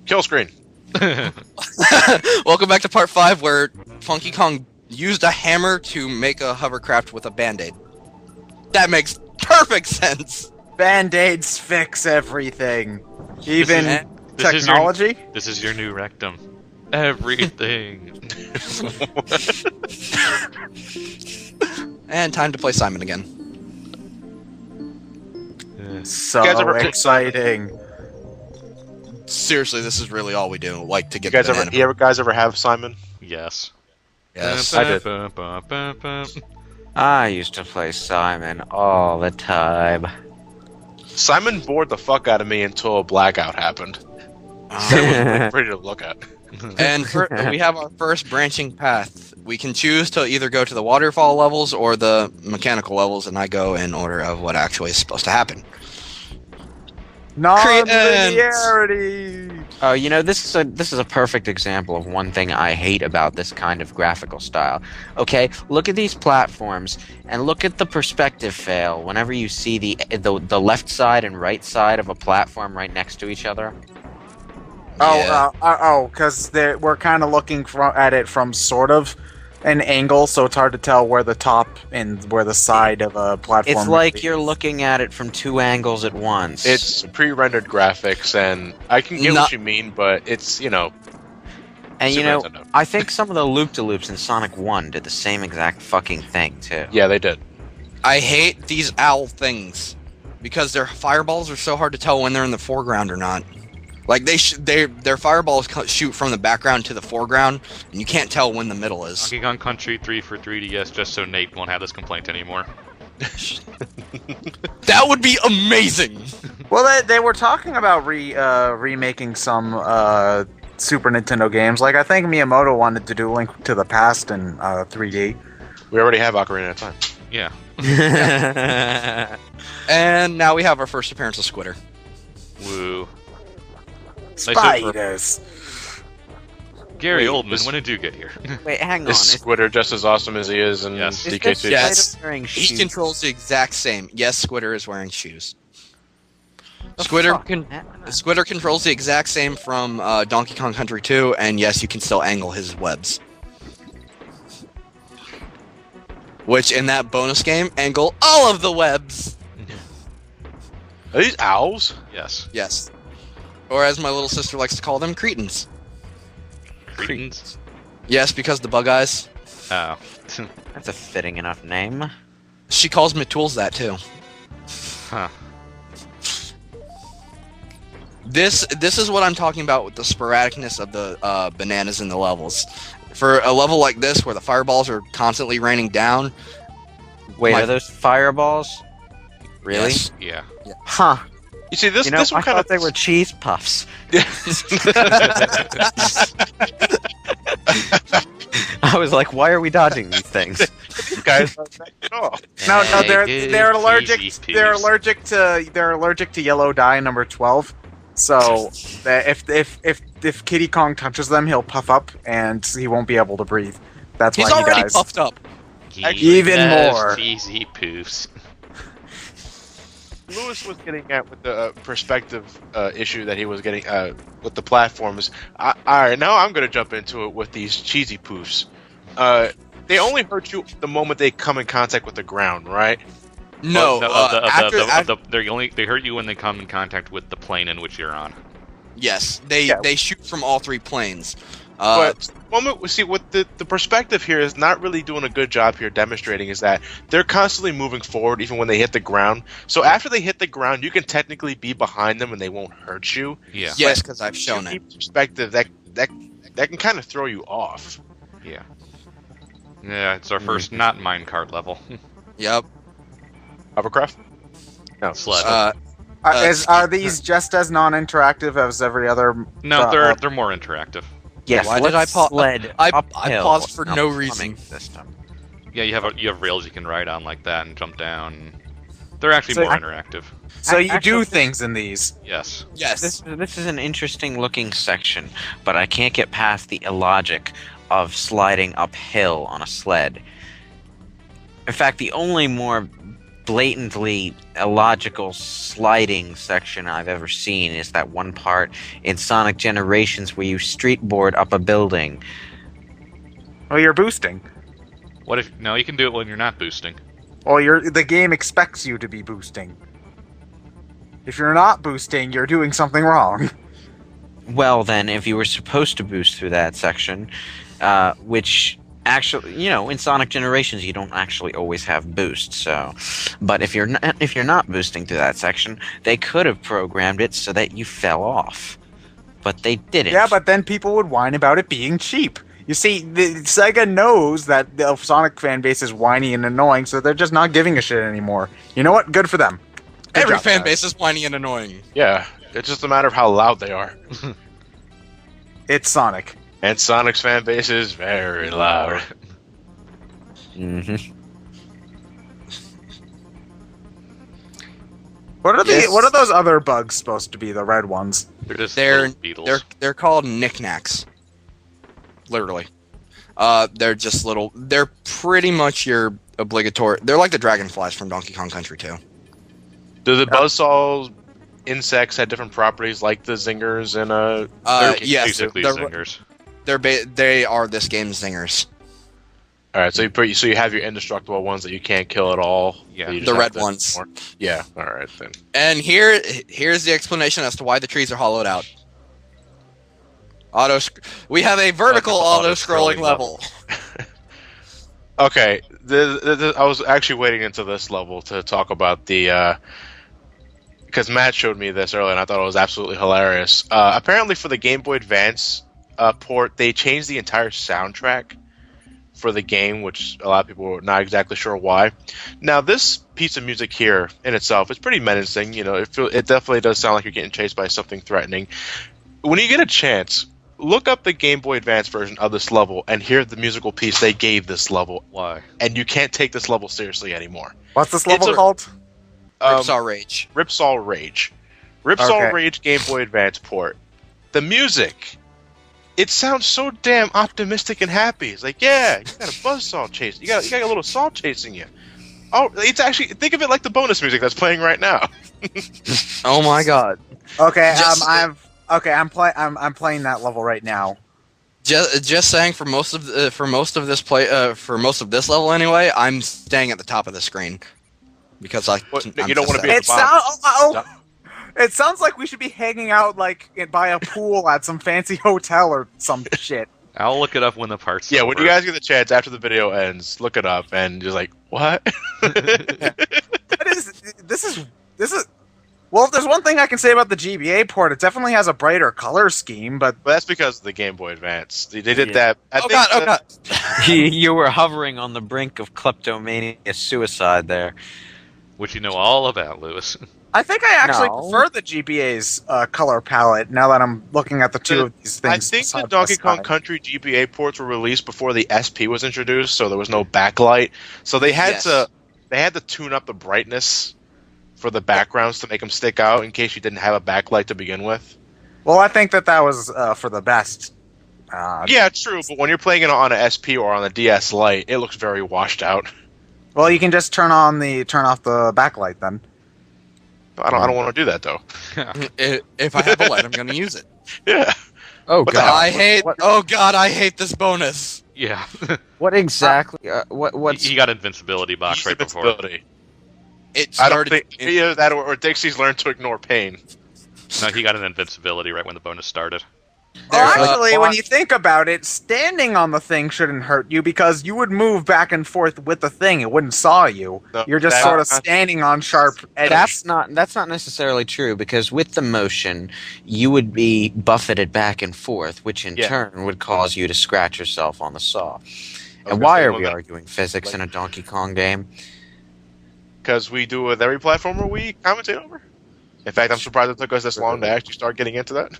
Kill screen. Welcome back to part 5, where Funky Kong used a hammer to make a hovercraft with a band-aid. That makes perfect sense. Band-aids fix everything. Even technology? This is your new rectum. Everything. And time to play Simon again. So exciting. Seriously, this is really all we do, like to get You guys ever have Simon? Yes. Yes. I did. I used to play Simon all the time. Simon bored the fuck out of me until a blackout happened. It was pretty to look at. And we have our first branching path. We can choose to either go to the waterfall levels or the mechanical levels, and I go in order of what actually is supposed to happen. Non-linearity! Oh, you know, this is a perfect example of one thing I hate about this kind of graphical style. Okay, look at these platforms, and look at the perspective fail whenever you see the left side and right side of a platform right next to each other. Because we're kind of looking at it from sort of an angle, so it's hard to tell where the top and where the side of a platform It's like you're looking at it from two angles at once. It's pre-rendered graphics, and I can get what you mean, but it's, you know... And you know, I think some of the loop-de-loops in Sonic 1 did the same exact fucking thing, too. Yeah, they did. I hate these owl things, because their fireballs are so hard to tell when they're in the foreground or not. Like, their fireballs shoot from the background to the foreground, and you can't tell when the middle is. Donkey Kong Country 3 for 3DS, just so Nate won't have this complaint anymore. That would be amazing! Well, they were talking about remaking some Super Nintendo games. Like, I think Miyamoto wanted to do Link to the Past in 3D. We already have Ocarina of Time. Yeah. And now we have our first appearance of Squitter. Woo. Spiders. Gary Oldman, when did you get here? Wait, hang on. Is Squitter just as awesome as he is in DK2? Yes. Wearing He shoes? controls the exact same. Yes, Squitter is wearing shoes. The Squitter fuck, man? Squitter controls the exact same from Donkey Kong Country 2, and yes, you can still angle his webs. Which, in that bonus game, angle all of the webs! Are these owls? Yes. Yes. Or as my little sister likes to call them, Creatins. Creatins? Yes, because the bug eyes. Oh. That's a fitting enough name. She calls Matools that, too. Huh. This is what I'm talking about with the sporadicness of the bananas in the levels. For a level like this, where the fireballs are constantly raining down... Wait, are those fireballs? Really? Yes. Yeah. Huh. You see, this You know, this one I kind thought of... they were cheese puffs. I was like, why are we dodging these things? These guys are backing off. No, they're Hey, allergic. cheesy They're peas. allergic to yellow dye number 12. So if Kiddy Kong touches them, he'll puff up and he won't be able to breathe. That's He's why he already dies. puffed up. Even more. Cheesy poofs. Lewis was getting at with the perspective issue that he was getting with the platforms. Alright, now I'm going to jump into it with these cheesy poofs. They only hurt you the moment they come in contact with the ground, right? No, they hurt you when they come in contact with the plane in which you're on. yes, they shoot from all three planes. But the moment we see what the perspective here is not really doing a good job here demonstrating is that they're constantly moving forward even when they hit the ground. So after they hit the ground, you can technically be behind them and they won't hurt you. Yeah. Yes, because I've shown it. Perspective that can kind of throw you off. Yeah. Yeah, it's our first not minecart level. Yep. Hovercraft? No. Sled. Are these just as non-interactive as every other? No, they're more interactive. Yes. Why did I sled I uphill paused for on a no plumbing reason. System. Yeah, you have rails you can ride on like that and jump down. They're actually more interactive. So you Actually, do things in these. Yes. Yes. This is an interesting looking section, but I can't get past the illogic of sliding uphill on a sled. In fact, the only more blatantly illogical sliding section I've ever seen is that one part in Sonic Generations where you streetboard up a building. Well, you're boosting. What if? No, you can do it when you're not boosting. Well, the game expects you to be boosting. If you're not boosting, you're doing something wrong. Well, then, if you were supposed to boost through that section, which actually, in Sonic Generations, you don't actually always have boost. So, but if you're not boosting through that section, they could have programmed it so that you fell off, but they didn't. Yeah, but then people would whine about it being cheap. You see, Sega knows that the Sonic fan base is whiny and annoying, so they're just not giving a shit anymore. You know what? Good for them. Good Every job, fan guys. base is whiny and annoying. Yeah, it's just a matter of how loud they are. It's Sonic. And Sonic's fan base is very loud. hmm What are Yes. what are those other bugs supposed to be? The red ones. They're just They're little beetles. they're called knickknacks. Literally. They're just little. They're pretty much your obligatory. They're like the dragonflies from Donkey Kong Country 2. Do the buzzsaw insects have different properties like the zingers and They're Yes, basically they're, zingers. they are this game's zingers. All right, so you have your indestructible ones that you can't kill at all. Yeah. so you The just have red to- ones. Yeah. All right then. And here's the explanation as to why the trees are hollowed out. We have a vertical Auto-scrolling auto-scrolling level. Okay, I was actually waiting into this level to talk about the because Matt showed me this earlier and I thought it was absolutely hilarious. Apparently, for the Game Boy Advance port, they changed the entire soundtrack for the game, which a lot of people are not exactly sure why. Now, this piece of music here in itself is pretty menacing. It definitely does sound like you're getting chased by something threatening. When you get a chance, look up the Game Boy Advance version of this level and hear the musical piece they gave this level, Why? and you can't take this level seriously anymore. What's this level It's a- called? Ripsaw Rage. Ripsaw Rage. Ripsaw Okay. Rage Game Boy Advance port. The music, it sounds so damn optimistic and happy. It's like, yeah, you got a buzzsaw chase. You got a little saw chasing you. Oh, it's actually, think of it like the bonus music that's playing right now. Oh my god. Okay, Just- I'm playing that level right now. Just saying, for most of this level anyway, I'm staying at the top of the screen because You don't want to be at It the bottom. it sounds like we should be hanging out like by a pool at some fancy hotel or some shit. I'll look it up when the part's Yeah, over. when you guys get the chance after the video ends, look it up and just like, what? This is well, if there's one thing I can say about the GBA port, it definitely has a brighter color scheme, but But that's because of the Game Boy Advance. They did Yeah. that. I Oh think god! Oh that- god! you were hovering on the brink of kleptomania suicide there. Which you know all about, Lewis. I think I actually No. prefer the GBA's color palette now that I'm looking at the two of these things. I think the side by Donkey Kong side. Country GBA ports were released before the SP was introduced, so there was no backlight. So they had to tune up the brightness for the backgrounds to make them stick out in case you didn't have a backlight to begin with. Well, I think that was for the best. Yeah, true, but when you're playing it on a SP or on a DS Lite, it looks very washed out. Well, you can just turn off the backlight then. I don't want to do that though. If I have a light, I'm gonna use it. Yeah. Oh What the hell? I hate this bonus. Yeah. What exactly? What's He got invincibility box right before. Invincibility. It I don't started. think either that or Dixie's learned to ignore pain. No, he got an invincibility right when the bonus started. Well, There's a actually, when plot- you think about it, standing on the thing shouldn't hurt you because you would move back and forth with the thing. It wouldn't saw you. No, You're just that- sort of standing on sharp edges. that's not necessarily true because with the motion, you would be buffeted back and forth, which in Yeah. turn would cause you to scratch yourself on the saw. And Okay, why so are well, we that- arguing physics in a Donkey Kong game? Because we do with every platformer we commentate over. In fact, I'm surprised it took us this long to actually start getting into that.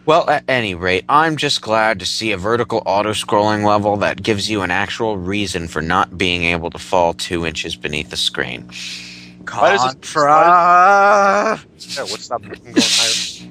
Well, at any rate, I'm just glad to see a vertical auto-scrolling level that gives you an actual reason for not being able to fall 2 inches beneath the screen. Why does this- Contra. Yeah, what's stopping you from going higher?